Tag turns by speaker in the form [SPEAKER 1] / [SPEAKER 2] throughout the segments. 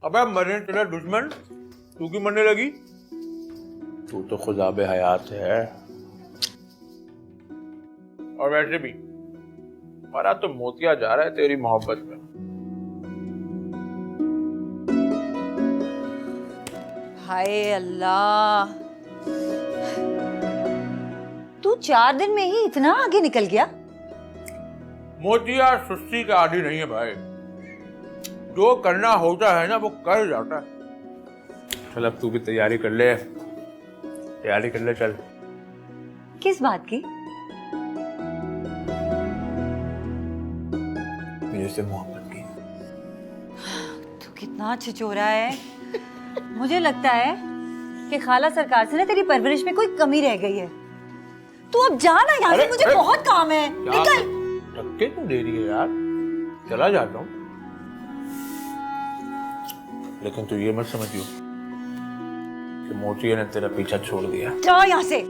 [SPEAKER 1] अबे मरने तेरा दुश्मन तू क्यों मरने लगी? तू तो खुदाबे हयात है। और वैसे भी मरा तो मोतिया जा रहा है तेरी मोहब्बत में।
[SPEAKER 2] हाय अल्लाह, तू 4 दिन में ही इतना आगे निकल गया।
[SPEAKER 1] मोतिया सुस्ती का आदी नहीं है भाई, जो करना होता है ना वो कर जाता है। चल अब तू भी तैयारी कर ले, चल।
[SPEAKER 2] किस बात की?
[SPEAKER 1] मेरे से मोहब्बत की।
[SPEAKER 2] तू कितना छिछोरा है। मुझे लगता है कि खाला सरकार से ना तेरी परवरिश में कोई कमी रह गई है। तू अब जा ना यहाँ से, मुझे बहुत काम है। निकल।
[SPEAKER 1] धक्के क्यों दे रही है यार? चला जाता हूँ, लेकिन तू ये मत समझियो कि मोतिया ने तेरा पीछा छोड़ दिया।
[SPEAKER 2] जा यहाँ से।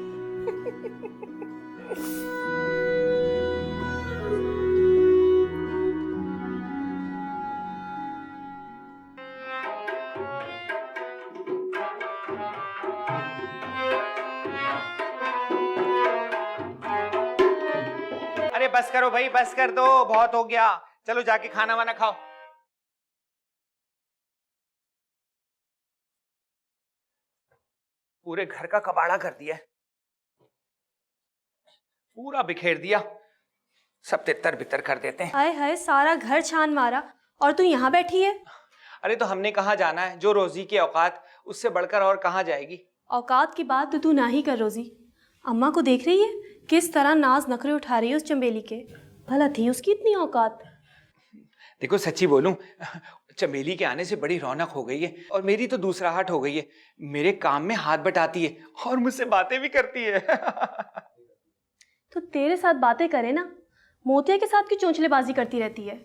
[SPEAKER 3] अरे बस करो भाई, बस कर दो, बहुत हो गया। चलो जाके खाना वाना खाओ। पूरे घर का कबाड़ा कर दिया, पूरा बिखेर दिया, सब तितर बितर कर देते हैं।
[SPEAKER 4] हाय हाय, सारा घर छान मारा और तू यहाँ बैठी है।
[SPEAKER 3] अरे तो हमने कहाँ जाना है? जो रोजी की औकात, उससे बढ़कर और कहाँ जाएगी?
[SPEAKER 4] औकात की बात तो तू ना ही कर रोजी। अम्मा को देख रही है किस तरह नाज नखरे उठा रही है उस चंबेली के। भला थी उसकी इतनी औकात?
[SPEAKER 3] देखो सच्ची बोलूं, चमेली के आने से बड़ी रौनक हो गई है और मेरी तो दूसराहट हो गई है। मेरे काम में हाथ बटाती है और मुझसे बातें भी करती है।
[SPEAKER 4] तो तेरे साथ बातें करे ना, मोतिया के साथ की चोंचलेबाजी करती रहती है।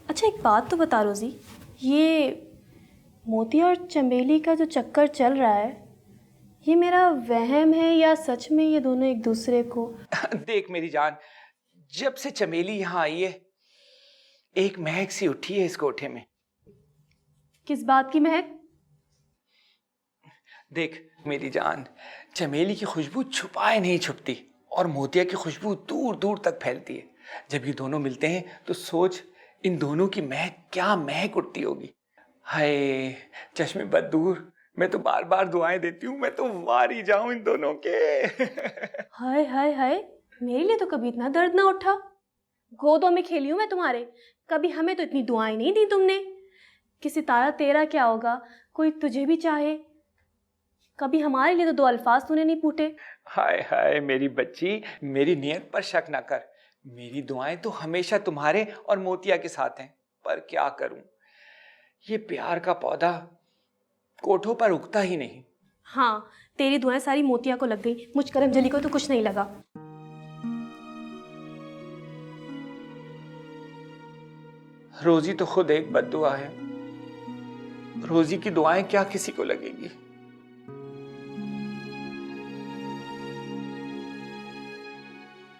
[SPEAKER 4] अच्छा एक बात तो बता रोजी, ये मोतिया और चंबेली का जो चक्कर चल रहा है, ये मेरा वहम है या सच में ये दोनों एक दूसरे को?
[SPEAKER 3] देख मेरी जान, जब से चमेली यहाँ आई है एक महक सी उठी है इस कोठे में।
[SPEAKER 4] किस बात की महक?
[SPEAKER 3] देख मेरी जान, चमेली की खुशबू छुपाए नहीं छुपती और मोतिया की खुशबू दूर दूर तक फैलती है। जब ये दोनों मिलते हैं तो सोच इन दोनों की महक क्या महक उठती होगी। हाय चश्मे बद दूर, मैं तो बार बार दुआएं देती हूँ, मैं तो वार ही जाऊं इन दोनों के।
[SPEAKER 4] हाय हाय हाय, मेरे लिए तो कभी इतना दर्द ना उठा। गोदों में खेली हूँ मैं तुम्हारे, कभी हमें तो इतनी दुआएं नहीं दी तुमने। कि सितारा तेरा क्या होगा, कोई तुझे भी चाहे। कभी हमारे लिए तो 2 अल्फाज तूने नहीं फूटे।
[SPEAKER 3] हाय हाय मेरी बच्ची, मेरी नियत पर शक ना कर। मेरी दुआएं तो हमेशा तुम्हारे और मोतिया के साथ हैं, पर क्या करूं, ये प्यार का पौधा कोठों पर उगता ही नहीं।
[SPEAKER 4] हाँ, तेरी दुआएं सारी मोतिया को लग गई, मुझ करमजली को तो कुछ नहीं लगा।
[SPEAKER 3] रोजी तो खुद एक बद्दुआ है, रोजी की दुआएं क्या किसी को लगेगी।